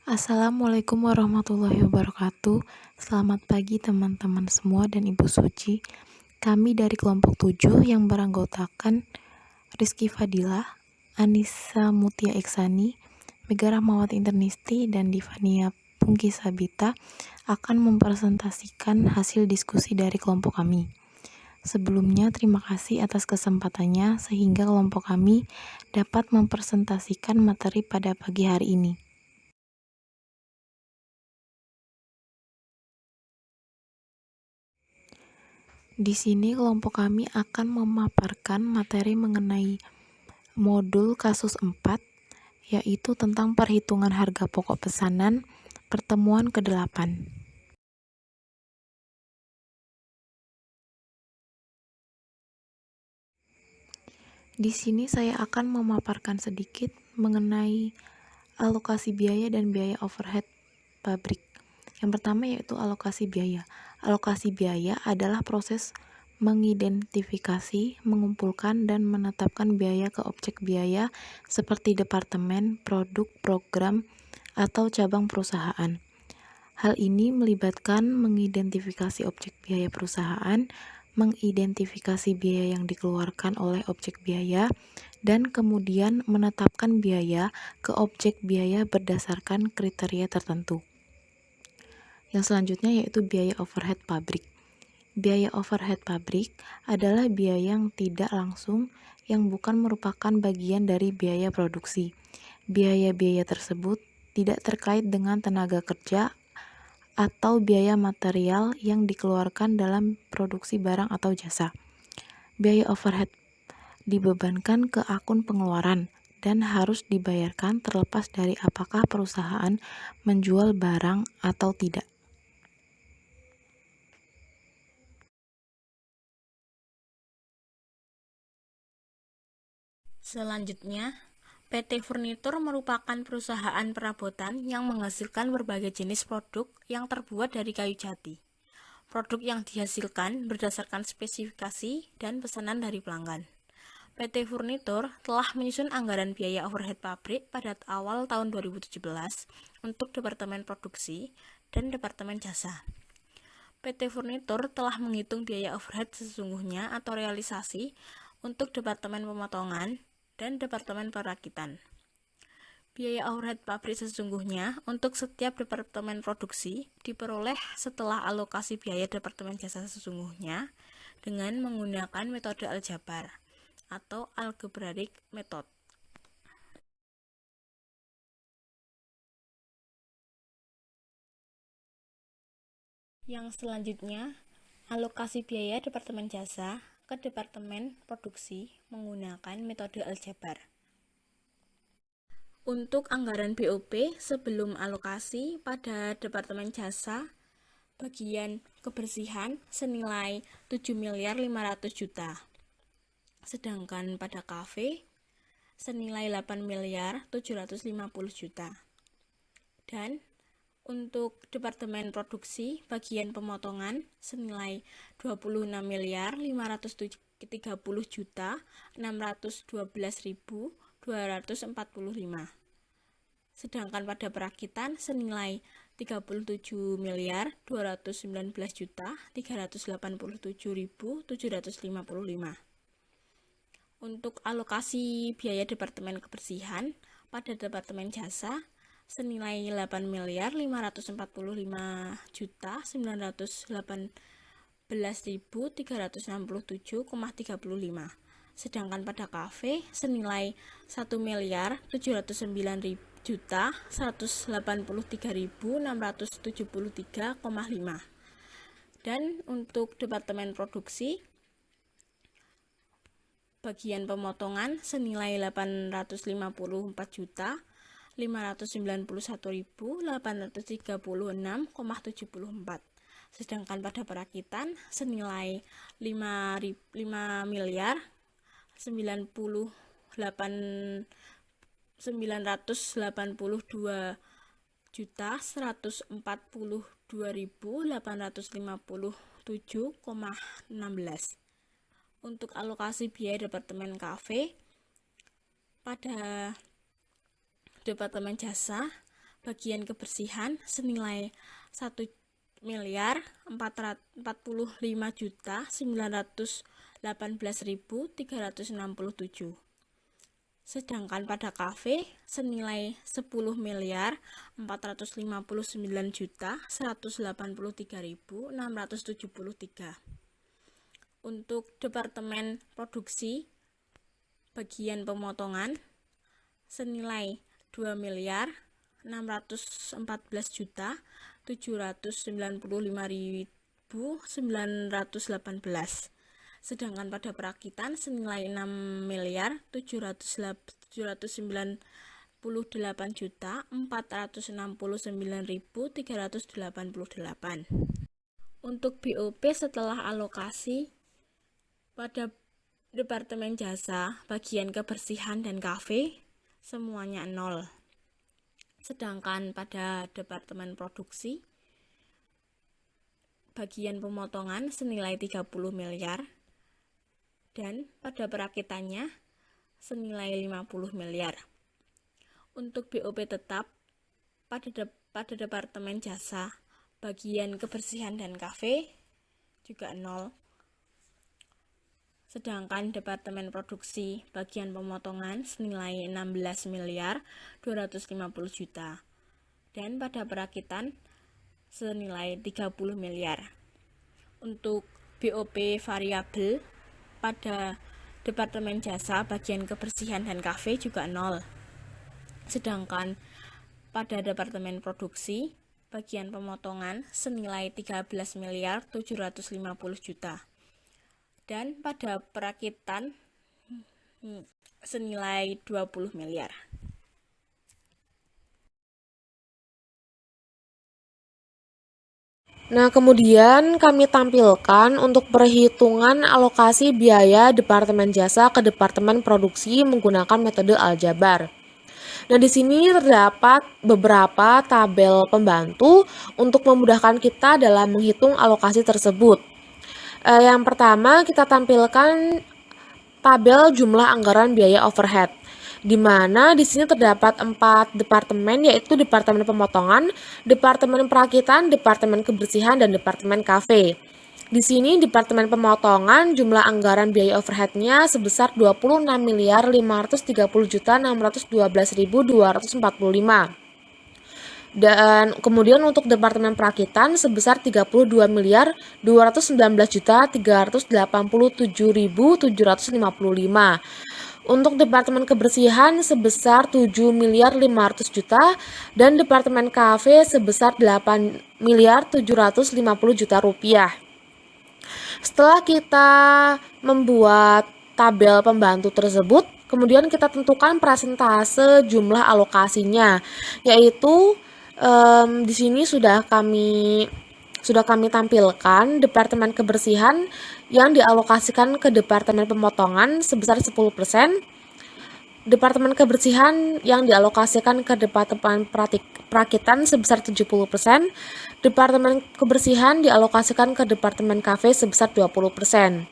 Assalamualaikum warahmatullahi wabarakatuh. Selamat pagi teman-teman semua dan Ibu Suci. Kami dari kelompok 7 yang beranggotakan Rizky Fadilah, Anissa Mutia Iksani, Mega Rahmawati Internisti, dan Divania Pungki Sabita akan mempresentasikan hasil diskusi dari kelompok kami. Sebelumnya, terima kasih atas kesempatannya sehingga kelompok kami dapat mempresentasikan materi pada pagi hari ini. Di sini kelompok kami akan memaparkan materi mengenai modul kasus 4, yaitu tentang perhitungan harga pokok pesanan, pertemuan ke-8. Di sini saya akan memaparkan sedikit mengenai alokasi biaya dan biaya overhead pabrik. Yang pertama yaitu alokasi biaya. Alokasi biaya adalah proses mengidentifikasi, mengumpulkan, dan menetapkan biaya ke objek biaya seperti departemen, produk, program, atau cabang perusahaan. Hal ini melibatkan mengidentifikasi objek biaya perusahaan, mengidentifikasi biaya yang dikeluarkan oleh objek biaya, dan kemudian menetapkan biaya ke objek biaya berdasarkan kriteria tertentu. Yang selanjutnya yaitu biaya overhead pabrik. Biaya overhead pabrik adalah biaya yang tidak langsung yang bukan merupakan bagian dari biaya produksi. Biaya-biaya tersebut tidak terkait dengan tenaga kerja atau biaya material yang dikeluarkan dalam produksi barang atau jasa. Biaya overhead dibebankan ke akun pengeluaran dan harus dibayarkan terlepas dari apakah perusahaan menjual barang atau tidak. Selanjutnya, PT Furnitur merupakan perusahaan perabotan yang menghasilkan berbagai jenis produk yang terbuat dari kayu jati. Produk yang dihasilkan berdasarkan spesifikasi dan pesanan dari pelanggan. PT Furnitur telah menyusun anggaran biaya overhead pabrik pada awal tahun 2017 untuk Departemen Produksi dan Departemen Jasa. PT Furnitur telah menghitung biaya overhead sesungguhnya atau realisasi untuk Departemen Pemotongan dan Departemen Perakitan. Biaya overhead pabrik sesungguhnya untuk setiap departemen produksi diperoleh setelah alokasi biaya departemen jasa sesungguhnya dengan menggunakan metode aljabar atau algebraic method. Yang selanjutnya, alokasi biaya departemen jasa ke departemen produksi menggunakan metode aljabar. Untuk anggaran BOP sebelum alokasi pada Departemen Jasa, bagian kebersihan senilai 7.500.000.000. Sedangkan pada kafe senilai 8.750.000.000. Dan untuk Departemen Produksi bagian pemotongan senilai 26.530.612.245. Sedangkan pada perakitan senilai 37.219.387.755. Untuk alokasi biaya Departemen Kebersihan pada Departemen Jasa senilai 8.545.918.367,35. Sedangkan pada kafe senilai 1.709.183.673,5. Dan untuk Departemen Produksi bagian pemotongan senilai 850.491.836,74. Sedangkan pada perakitan senilai 5.942.942.857,16. Untuk alokasi biaya Departemen Kafe pada Departemen Jasa bagian kebersihan senilai 1.045.918.367. Sedangkan pada kafe senilai 10.459.183.673. Untuk Departemen Produksi bagian pemotongan senilai 2.614.795.918. Sedangkan pada perakitan senilai 6.798.469.388. Untuk BOP setelah alokasi pada Departemen Jasa bagian kebersihan dan kafe semuanya 0. Sedangkan pada Departemen Produksi bagian pemotongan senilai 30 miliar dan pada perakitannya senilai 50 miliar. Untuk BOP tetap pada Departemen Jasa bagian kebersihan dan kafe juga 0. Sedangkan Departemen Produksi bagian pemotongan senilai 16.250.000.000 dan pada perakitan senilai 30 miliar. Untuk BOP variabel pada Departemen Jasa bagian kebersihan dan kafe juga 0. Sedangkan pada Departemen Produksi bagian pemotongan senilai 13.750.000.000 dan pada perakitan senilai 20 miliar. Nah, kemudian kami tampilkan untuk perhitungan alokasi biaya Departemen Jasa ke Departemen Produksi menggunakan metode aljabar. Nah, di sini terdapat beberapa tabel pembantu untuk memudahkan kita dalam menghitung alokasi tersebut. Yang pertama, kita tampilkan tabel jumlah anggaran biaya overhead, di mana di sini terdapat 4 departemen, yaitu Departemen Pemotongan, Departemen Perakitan, Departemen Kebersihan, dan Departemen Kafe. Di sini Departemen Pemotongan jumlah anggaran biaya overheadnya sebesar 26.530.612.245. Dan kemudian untuk Departemen Perakitan sebesar 32.287.387.755. Untuk Departemen Kebersihan sebesar 7.500.000.000 dan Departemen Kafe sebesar 8.750.000.000 rupiah. Setelah kita membuat tabel pembantu tersebut, kemudian kita tentukan persentase jumlah alokasinya, yaitu di sini sudah kami tampilkan Departemen Kebersihan yang dialokasikan ke Departemen Pemotongan sebesar 10%, Departemen Kebersihan yang dialokasikan ke Departemen Perakitan sebesar 70%, Departemen Kebersihan dialokasikan ke Departemen Kafe sebesar 20%.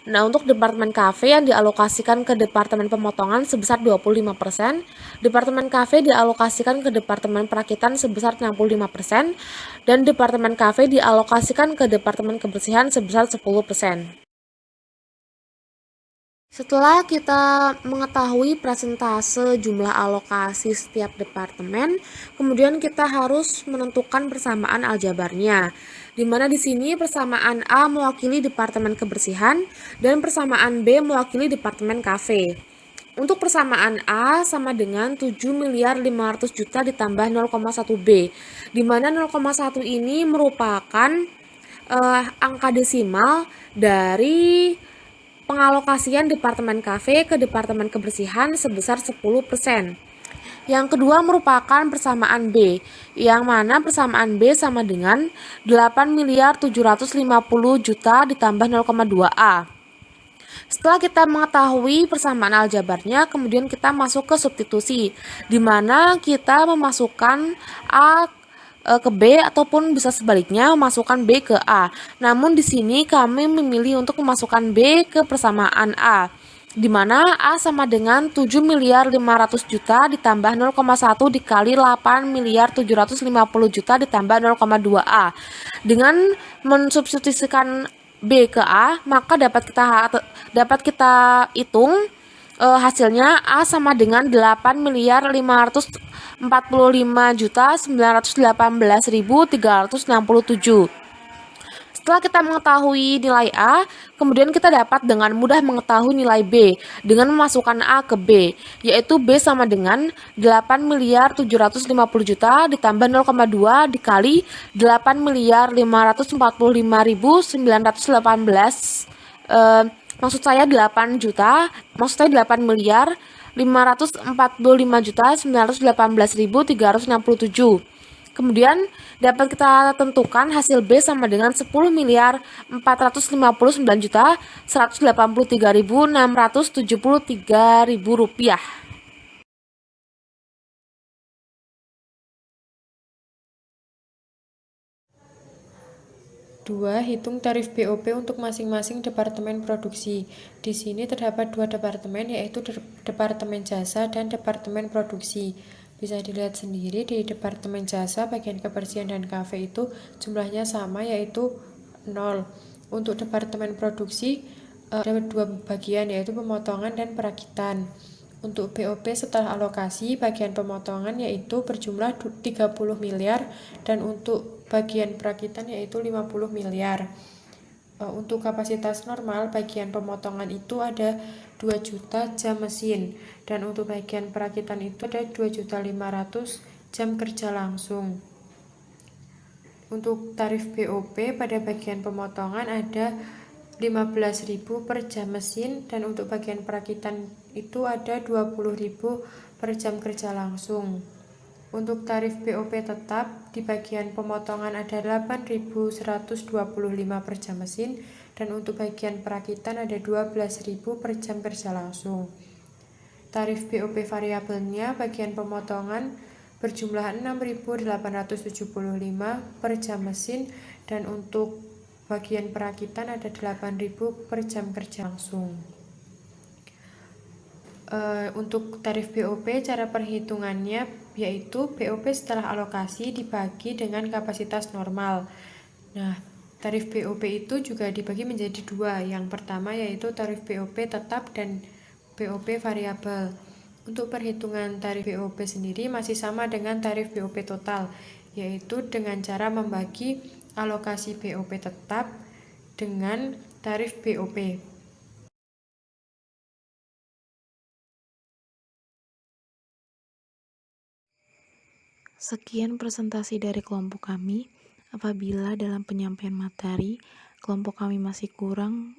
Nah, untuk Departemen Kafe yang dialokasikan ke Departemen Pemotongan sebesar 25%, Departemen Kafe dialokasikan ke Departemen Perakitan sebesar 65%, dan Departemen Kafe dialokasikan ke Departemen Kebersihan sebesar 10%. Setelah kita mengetahui persentase jumlah alokasi setiap departemen, kemudian kita harus menentukan persamaan aljabarnya, di mana di sini persamaan A mewakili Departemen Kebersihan dan persamaan B mewakili Departemen Kafe. Untuk persamaan A sama dengan 7.500.000.000 ditambah 0,1 B, di mana 0,1 ini merupakan angka desimal dari pengalokasian Departemen Kafe ke Departemen Kebersihan sebesar 10%. Yang kedua merupakan persamaan B, yang mana persamaan B sama dengan 8.750.000.000 ditambah 0,2 A. Setelah kita mengetahui persamaan aljabarnya, kemudian kita masuk ke substitusi, di mana kita memasukkan A ke B ataupun bisa sebaliknya memasukkan B ke A. Namun di sini kami memilih untuk memasukkan B ke persamaan A. di mana A sama dengan 7 miliar 500 juta ditambah 0,1 dikali 8 miliar 750 juta ditambah 0,2 A. Dengan mensubstitusikan B ke A, maka dapat kita hitung hasilnya A sama dengan 8 miliar 545 juta 918.367. Setelah kita mengetahui nilai A, kemudian kita dapat dengan mudah mengetahui nilai B dengan memasukkan A ke B, yaitu B sama dengan 8 miliar 750 juta ditambah 0,2 dikali 8 miliar 545.918, maksud saya 8 juta, maksud saya 8 miliar 545 juta 918.367. Kemudian dapat kita tentukan hasil B sama dengan 10 miliar 459 juta 183.673.000 rupiah. Dua, hitung tarif BOP untuk masing-masing departemen produksi. Di sini terdapat dua departemen, yaitu Departemen Jasa dan Departemen Produksi. Bisa dilihat sendiri di Departemen Jasa, bagian kebersihan dan kafe itu jumlahnya sama, yaitu 0. Untuk Departemen Produksi ada dua bagian, yaitu pemotongan dan perakitan. Untuk BOP setelah alokasi, bagian pemotongan yaitu berjumlah 30 miliar dan untuk bagian perakitan yaitu 50 miliar. Untuk kapasitas normal, bagian pemotongan itu ada 2 juta jam mesin dan untuk bagian perakitan itu ada 2.500.000 jam kerja langsung. Untuk tarif BOP pada bagian pemotongan ada 15.000 per jam mesin dan untuk bagian perakitan itu ada 20.000 per jam kerja langsung. Untuk tarif BOP tetap di bagian pemotongan ada 8.125 per jam mesin dan untuk bagian perakitan ada 12.000 per jam kerja langsung. Tarif BOP variabelnya bagian pemotongan berjumlah 6.875 per jam mesin dan untuk bagian perakitan ada 8.000 per jam kerja langsung. Untuk tarif BOP, cara perhitungannya yaitu BOP setelah alokasi dibagi dengan kapasitas normal. Nah, tarif BOP itu juga dibagi menjadi dua. Yang pertama yaitu tarif BOP tetap dan BOP variabel. Untuk perhitungan tarif BOP sendiri masih sama dengan tarif BOP total, yaitu dengan cara membagi alokasi BOP tetap dengan tarif BOP. Sekian presentasi dari kelompok kami. Apabila dalam penyampaian materi kelompok kami masih kurang,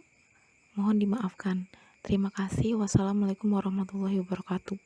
mohon dimaafkan. Terima kasih. Wassalamualaikum warahmatullahi wabarakatuh.